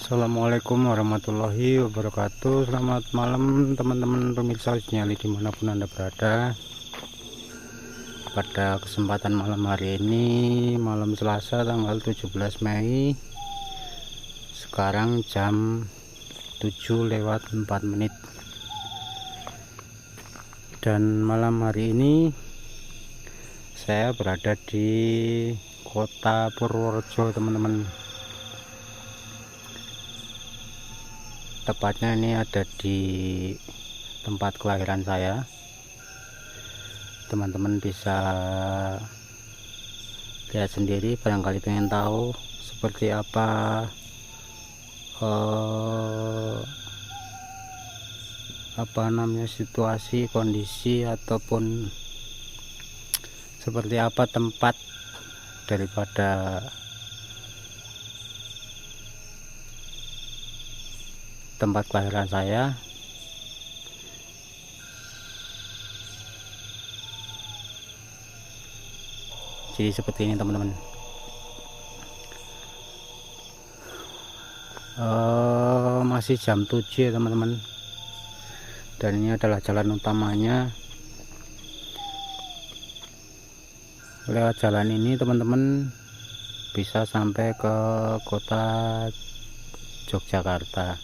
Assalamualaikum warahmatullahi wabarakatuh. Selamat malam teman-teman pemirsa nyali dimanapun Anda berada. Pada kesempatan malam hari ini, malam Selasa tanggal 17 Mei, sekarang jam 7:04, dan malam hari ini saya berada di kota Purworejo, teman-teman. Tepatnya ini ada di tempat kelahiran saya. Teman-teman bisa lihat sendiri, barangkali pengen tahu seperti apa situasi, kondisi, ataupun seperti apa tempat daripada tempat kelahiran saya. Jadi seperti ini, teman-teman. Masih jam 7 ya, teman-teman, dan ini adalah jalan utamanya. Lewat jalan ini teman-teman bisa sampai ke kota Yogyakarta,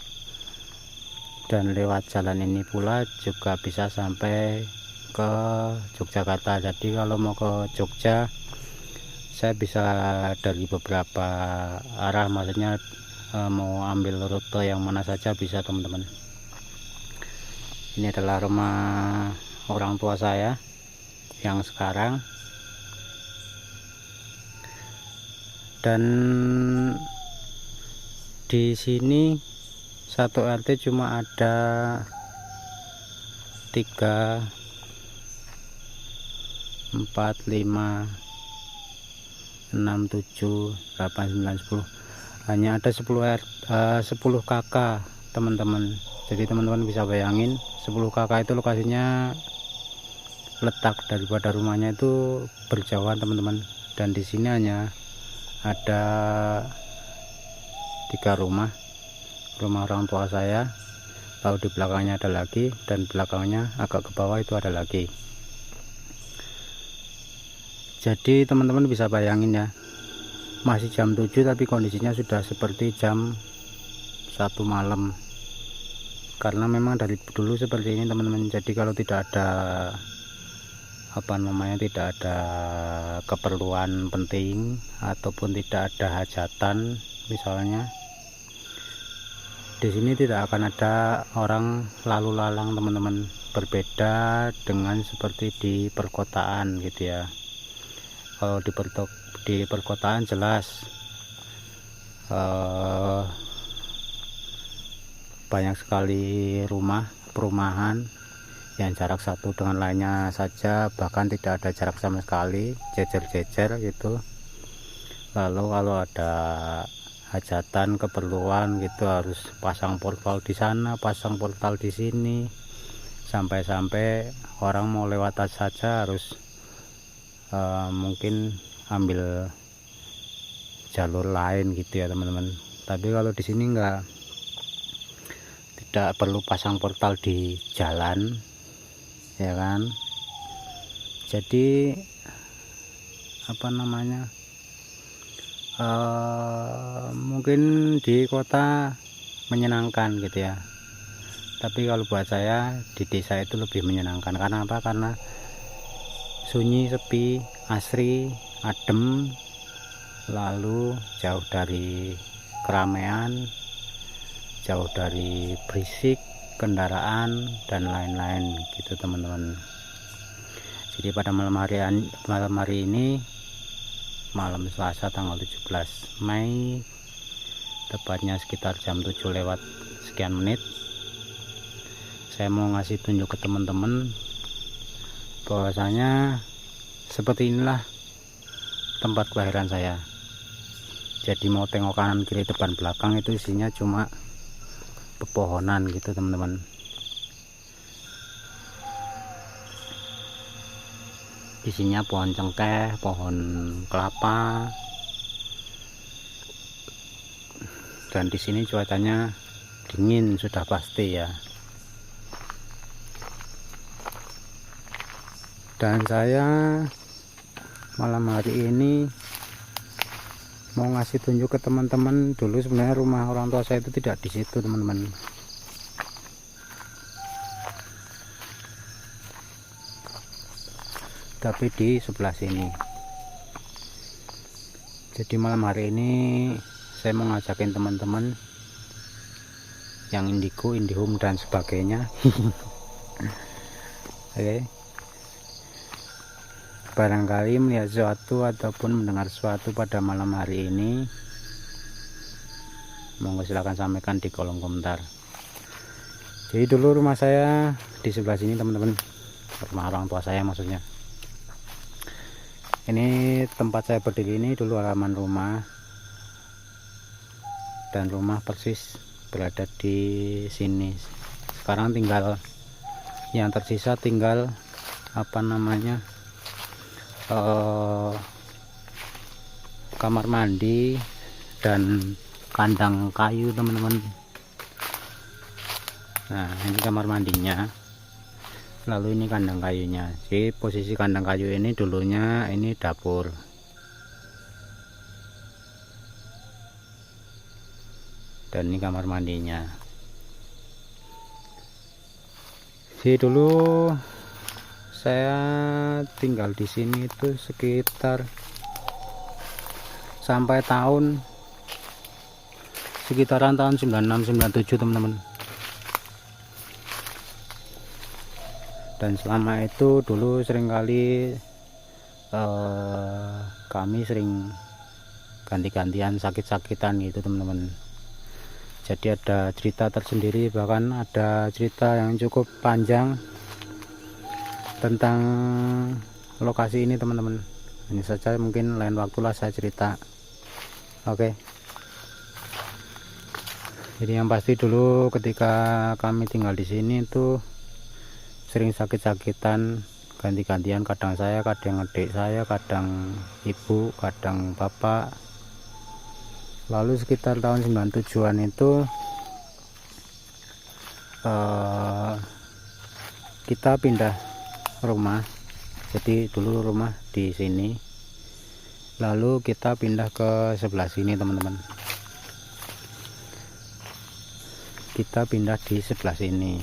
dan lewat jalan ini pula juga bisa sampai ke Yogyakarta. Jadi kalau mau ke Jogja, saya bisa dari beberapa arah, maksudnya mau ambil rute yang mana saja bisa, teman-teman. Ini adalah rumah orang tua saya yang sekarang, dan di sini satu RT cuma ada 3, 4, 5, 6, 7, 8, 9, 10. Hanya ada 10 kakak, teman-teman. Jadi teman-teman bisa bayangin, 10 kakak itu lokasinya, letak daripada rumahnya itu berjauhan, teman-teman. Dan di sini hanya ada 3 rumah orang tua saya, lalu di belakangnya ada lagi, dan belakangnya agak ke bawah itu ada lagi. Jadi teman-teman bisa bayangin ya, masih jam 7 tapi kondisinya sudah seperti jam 1 malam, karena memang dari dulu seperti ini, teman-teman. Jadi kalau tidak ada tidak ada keperluan penting ataupun tidak ada hajatan, misalnya di sini tidak akan ada orang lalu lalang, teman-teman. Berbeda dengan seperti di perkotaan gitu ya. Kalau di perkotaan jelas banyak sekali perumahan yang jarak satu dengan lainnya saja, bahkan tidak ada jarak sama sekali, jejer-jejer gitu. Lalu kalau ada hajatan, keperluan gitu, harus pasang portal di sana, pasang portal di sini, sampai-sampai orang mau lewat saja harus mungkin ambil jalur lain gitu ya, teman-teman. Tapi kalau di sini tidak perlu pasang portal di jalan, ya kan. Jadi mungkin di kota menyenangkan gitu ya, tapi kalau buat saya di desa itu lebih menyenangkan. Karena apa? Karena sunyi, sepi, asri, adem, lalu jauh dari keramaian, jauh dari berisik kendaraan dan lain-lain gitu, teman-teman. Jadi pada malam hari ini, malam Selasa tanggal 17 Mei, tepatnya sekitar jam 7 lewat sekian menit, saya mau ngasih tunjuk ke teman-teman bahwasanya seperti inilah tempat kelahiran saya. Jadi mau tengok kanan kiri depan belakang itu isinya cuma pepohonan gitu, teman-teman. Isinya pohon cengkeh, pohon kelapa, dan di sini cuacanya dingin sudah pasti ya. Dan saya malam hari ini mau ngasih tunjuk ke teman-teman. Dulu sebenarnya rumah orang tua saya itu tidak di situ teman-teman, tapi di sebelah sini. Jadi malam hari ini saya mau ngajakin teman-teman yang indigo, indihome dan sebagainya. Oke. Barangkali melihat sesuatu ataupun mendengar sesuatu pada malam hari ini, monggo silahkan sampaikan di kolom komentar. Jadi dulu rumah saya di sebelah sini teman-teman, rumah orang tua saya maksudnya. Ini tempat saya berdiri, ini dulu halaman rumah, dan rumah persis berada di sini. Sekarang tinggal yang tersisa, tinggal apa namanya, kamar mandi dan kandang kayu teman-teman. Nah, ini kamar mandinya, lalu ini kandang kayunya. Jadi posisi kandang kayu ini dulunya ini dapur. Dan ini kamar mandinya. Jadi dulu saya tinggal di sini itu sekitar sampai sekitaran tahun 96-97 teman-teman. Dan selama itu dulu seringkali kami sering ganti-gantian sakit-sakitan gitu teman-teman. Jadi ada cerita tersendiri, bahkan ada cerita yang cukup panjang tentang lokasi ini teman-teman. Ini saja, mungkin lain waktulah saya cerita. Oke. Jadi yang pasti dulu ketika kami tinggal di sini itu sering sakit-sakitan, ganti-gantian, kadang saya, kadang adik saya, kadang ibu, kadang bapak. Lalu sekitar tahun 97-an itu kita pindah rumah. Jadi dulu rumah di sini, lalu kita pindah ke sebelah sini teman-teman. Kita pindah di sebelah sini,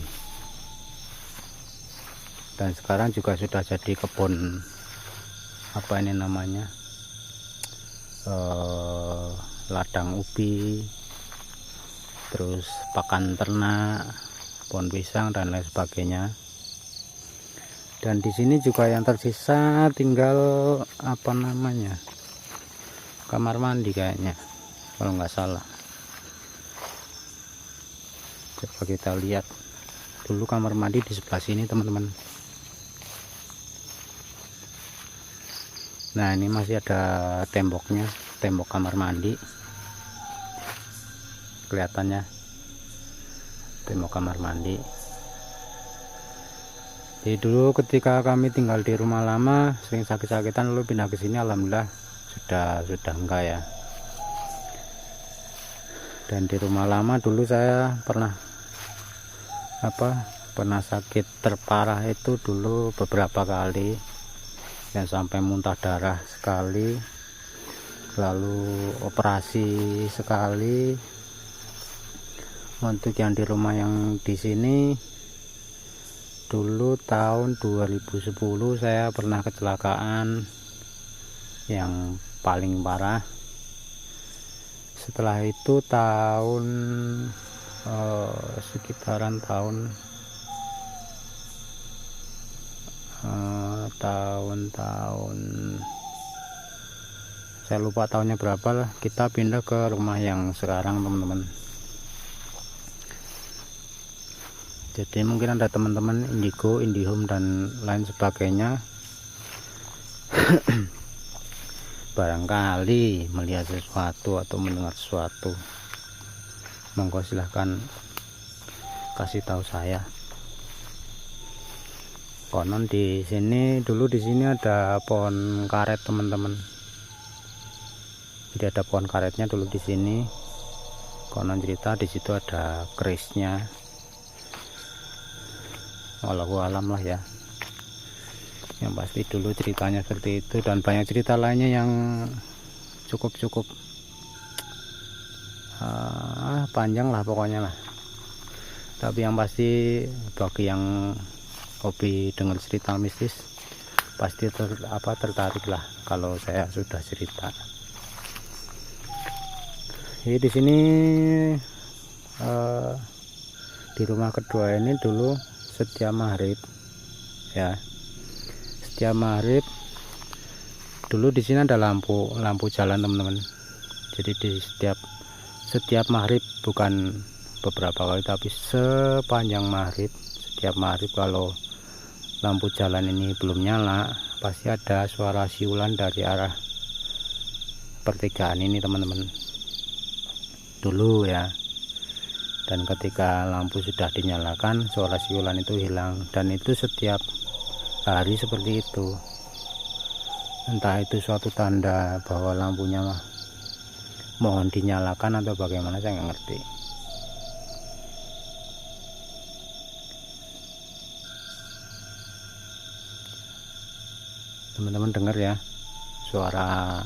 dan sekarang juga sudah jadi kebun, apa ini namanya, ladang ubi, terus pakan ternak, pohon pisang dan lain sebagainya. Dan di sini juga yang tersisa tinggal apa namanya, kamar mandi kayaknya kalau nggak salah. Coba kita lihat dulu kamar mandi di sebelah sini teman-teman. Nah, ini masih ada temboknya, tembok kamar mandi, kelihatannya tembok kamar mandi. Jadi dulu ketika kami tinggal di rumah lama sering sakit-sakitan, lalu pindah ke sini, alhamdulillah sudah enggak ya. Dan di rumah lama dulu saya pernah sakit terparah itu dulu beberapa kali, dan sampai muntah darah sekali, lalu operasi sekali. Untuk yang di rumah yang di sini dulu tahun 2010 saya pernah kecelakaan yang paling parah. Setelah itu sekitaran tahun saya lupa tahunnya berapa lah, kita pindah ke rumah yang sekarang teman-teman. Jadi mungkin ada teman-teman indigo, indihome dan lain sebagainya barangkali melihat sesuatu atau mendengar sesuatu, monggo silahkan kasih tahu saya. Konon di sini dulu, di sini ada pohon karet teman-teman. Jadi ada pohon karetnya dulu di sini. konon cerita di situ ada kerisnya, walau alam lah ya, yang pasti dulu ceritanya seperti itu, dan banyak cerita lainnya yang cukup panjang lah pokoknya lah. Tapi yang pasti bagi yang hobi dengar cerita mistis pasti tertarik lah kalau saya sudah cerita. Jadi di sini di rumah kedua ini dulu setiap maghrib ya, setiap maghrib dulu di sini ada lampu jalan teman-teman. Jadi di setiap maghrib, bukan beberapa kali tapi sepanjang maghrib, setiap maghrib kalau lampu jalan ini belum nyala pasti ada suara siulan dari arah pertigaan ini teman-teman dulu ya. Dan ketika lampu sudah dinyalakan, suara siulan itu hilang, dan itu setiap hari seperti itu. Entah itu suatu tanda bahwa lampunya mohon dinyalakan atau bagaimana, saya nggak ngerti. Teman-teman dengar ya suara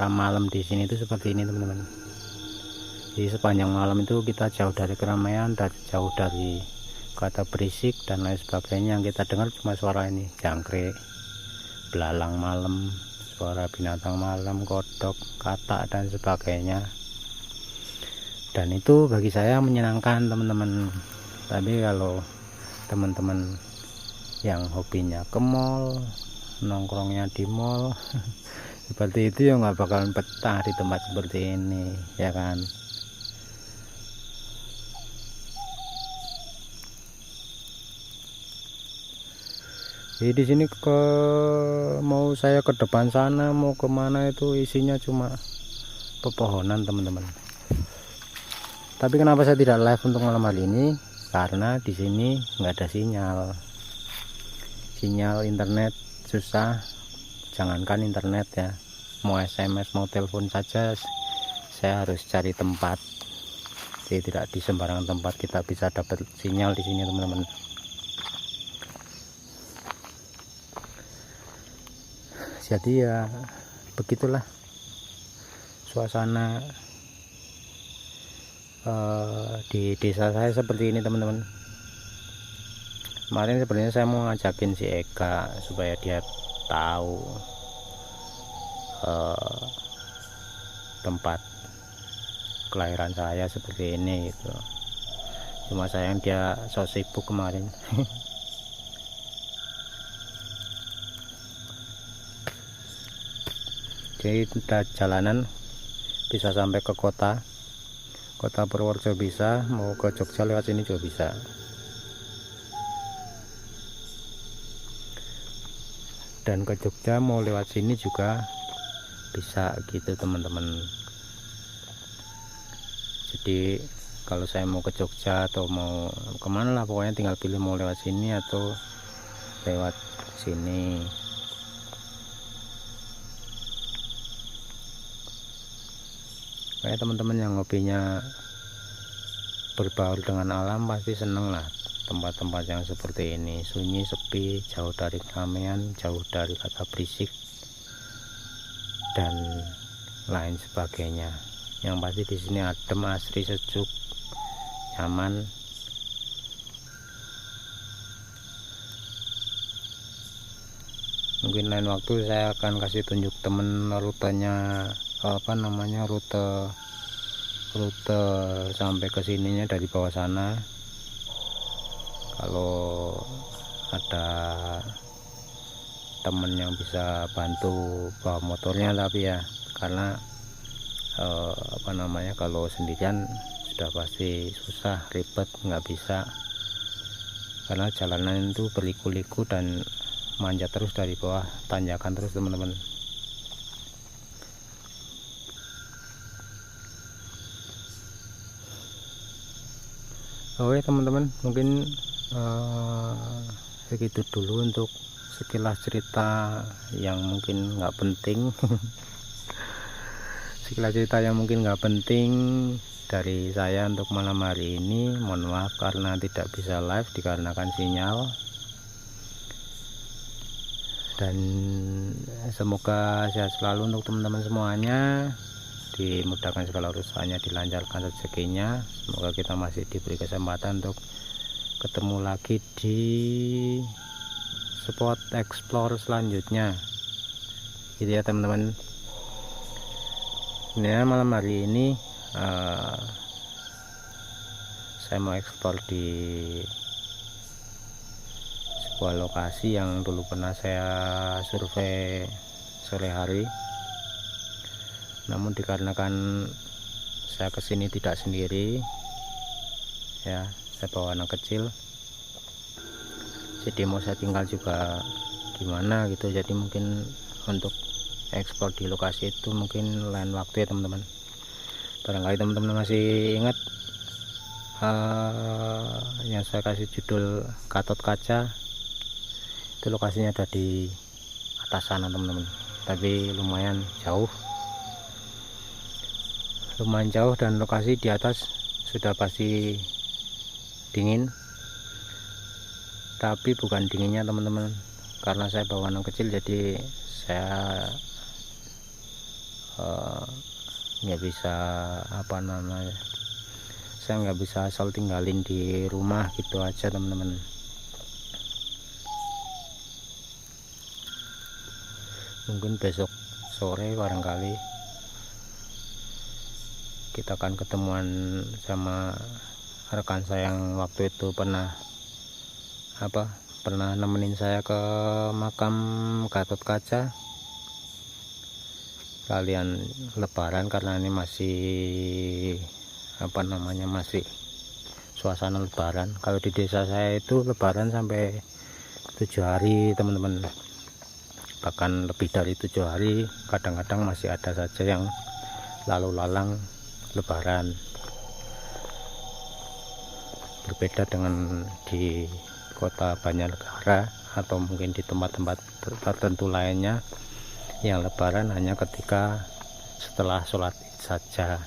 malam di sini itu seperti ini teman-teman. Jadi sepanjang malam itu kita jauh dari keramaian, jauh dari kata berisik dan lain sebagainya. Yang kita dengar cuma suara ini, jangkrik, belalang malam, suara binatang malam, kodok, katak dan sebagainya. Dan itu bagi saya menyenangkan teman-teman. Tapi kalau teman-teman yang hobinya ke mall, nongkrongnya di mall seperti itu ya nggak bakalan betah di tempat seperti ini ya kan. Jadi di sini mau saya ke depan sana, mau kemana itu isinya cuma pepohonan teman-teman. Tapi kenapa saya tidak live untuk malam hari ini? Karena di sini nggak ada sinyal internet susah. Jangankan internet ya, mau SMS mau telepon saja saya harus cari tempat. Jadi tidak di sembarangan tempat kita bisa dapat sinyal di sini teman-teman. Jadi ya begitulah suasana di desa saya seperti ini teman-teman. Kemarin sebenarnya saya mau ngajakin si Eka supaya dia tahu tempat kelahiran saya seperti ini gitu. Cuma sayang dia so sibuk kemarin. Jadi kita jalanan bisa sampai ke kota Purworejo, bisa mau ke Jogja lewat sini juga bisa. Dan ke Jogja mau lewat sini juga bisa gitu teman-teman. Jadi kalau saya mau ke Jogja atau mau kemana lah pokoknya tinggal pilih mau lewat sini atau lewat sini. Kayak teman-teman yang hobinya berbaur dengan alam pasti seneng lah tempat-tempat yang seperti ini, sunyi, sepi, jauh dari keramaian, jauh dari kata berisik dan lain sebagainya. Yang pasti di sini adem, asri, sejuk, nyaman. Mungkin lain waktu saya akan kasih tunjuk temen rutenya, rute sampai ke sininya dari bawah sana. Kalau ada temen yang bisa bantu bawa motornya, tapi ya karena kalau sendirian sudah pasti susah, ribet, nggak bisa, karena jalanan itu berliku-liku dan manjat terus dari bawah, tanjakan terus teman-teman. Oke teman-teman, mungkin segitu dulu untuk sekilas cerita yang mungkin nggak penting. sekilas cerita yang mungkin nggak penting dari saya untuk malam hari ini. Mohon maaf karena tidak bisa live dikarenakan sinyal, dan semoga sehat selalu untuk teman-teman semuanya, dimudahkan segala urusannya, dilancarkan rezekinya. Semoga kita masih diberi kesempatan untuk ketemu lagi di spot explore selanjutnya gitu ya teman-teman. Ini malam hari ini saya mau explore di sebuah lokasi yang dulu pernah saya survei sore hari, namun dikarenakan saya kesini tidak sendiri ya, saya bawa anak kecil, jadi mau saya tinggal juga gimana gitu, jadi mungkin untuk ekspor di lokasi itu mungkin lain waktu ya teman-teman. Barangkali teman-teman masih ingat yang saya kasih judul Gatot Kaca, itu lokasinya ada di atas sana teman-teman, tapi lumayan jauh dan lokasi di atas sudah pasti dingin, tapi bukan dinginnya teman-teman, karena saya bawa anak kecil jadi saya nggak bisa saya nggak bisa asal tinggalin di rumah gitu aja teman-teman. Mungkin besok sore barangkali kita akan ketemuan sama rekan saya yang waktu itu pernah nemenin saya ke makam Gatot Kaca kalian lebaran, karena ini masih masih suasana lebaran. Kalau di desa saya itu lebaran sampai 7 hari teman-teman, bahkan lebih dari 7 hari, kadang-kadang masih ada saja yang lalu lalang lebaran. Berbeda dengan di kota Banjarnegara atau mungkin di tempat-tempat tertentu lainnya yang lebaran hanya ketika setelah sholat Id saja.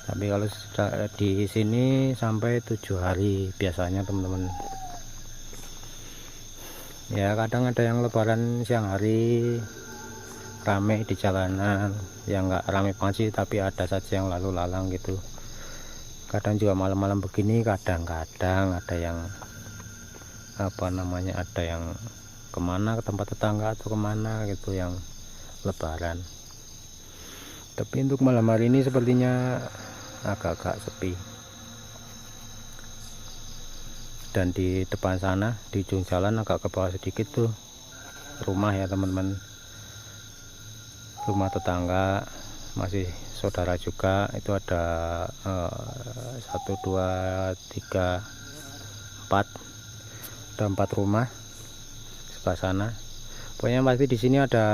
Tapi kalau di sini sampai 7 hari biasanya teman-teman. Ya kadang ada yang lebaran siang hari rame di jalanan, yang nggak rame banget sih, tapi ada saja yang lalu lalang gitu. Kadang juga malam-malam begini kadang-kadang ada yang ada yang kemana, ke tempat tetangga atau kemana gitu yang lebaran. Tapi untuk malam hari ini sepertinya agak-agak sepi. Dan di depan sana di ujung jalan agak ke bawah sedikit tuh rumah ya teman-teman, rumah tetangga, masih saudara juga. Itu ada 1 2 3 4, ada 4 rumah sebelah sana. Pokoknya pasti di sini ada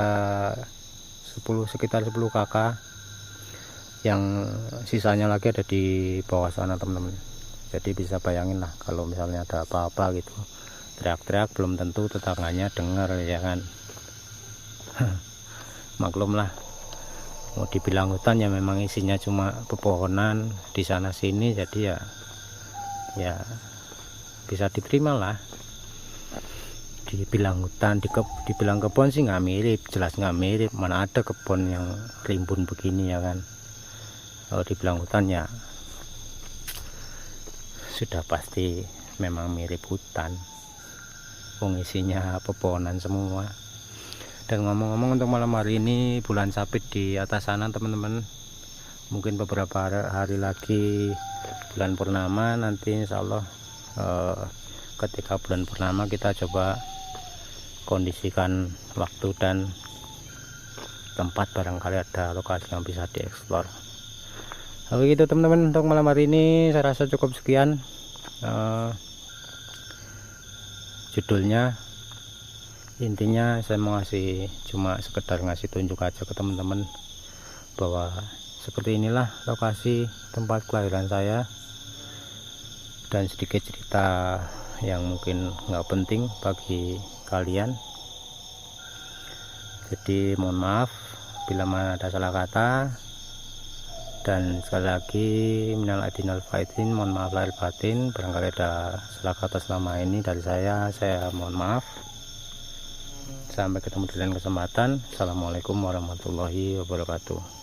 sekitar 10 kakak, yang sisanya lagi ada di bawah sana teman-teman. Jadi bisa bayangin lah kalau misalnya ada apa-apa gitu, teriak-teriak belum tentu tetangganya dengar ya kan. Maklum lah, mau dibilang hutan ya memang isinya cuma pepohonan di sana sini, jadi ya bisa diterima lah. Dibilang hutan, dibilang kebun sih nggak mirip, jelas nggak mirip, mana ada kebun yang rimbun begini ya kan. Kalau dibilang hutan ya sudah pasti memang mirip hutan, isinya pepohonan semua. Dan ngomong-ngomong, untuk malam hari ini bulan sabit di atas sana teman-teman, mungkin beberapa hari lagi bulan purnama. Nanti insya Allah ketika bulan purnama kita coba kondisikan waktu dan tempat, barangkali ada lokasi yang bisa dieksplor. Oke gitu teman-teman, untuk malam hari ini saya rasa cukup sekian. Judulnya intinya saya mau cuma sekedar ngasih tunjuk aja ke teman-teman bahwa seperti inilah lokasi tempat kelahiran saya, dan sedikit cerita yang mungkin nggak penting bagi kalian. Jadi mohon maaf bila mana ada salah kata. Dan sekali lagi minal aidin wal faizin, mohon maaf lahir batin barangkali ada salah kata selama ini dari saya mohon maaf. Sampai ketemu di lain kesempatan. Assalamualaikum warahmatullahi wabarakatuh.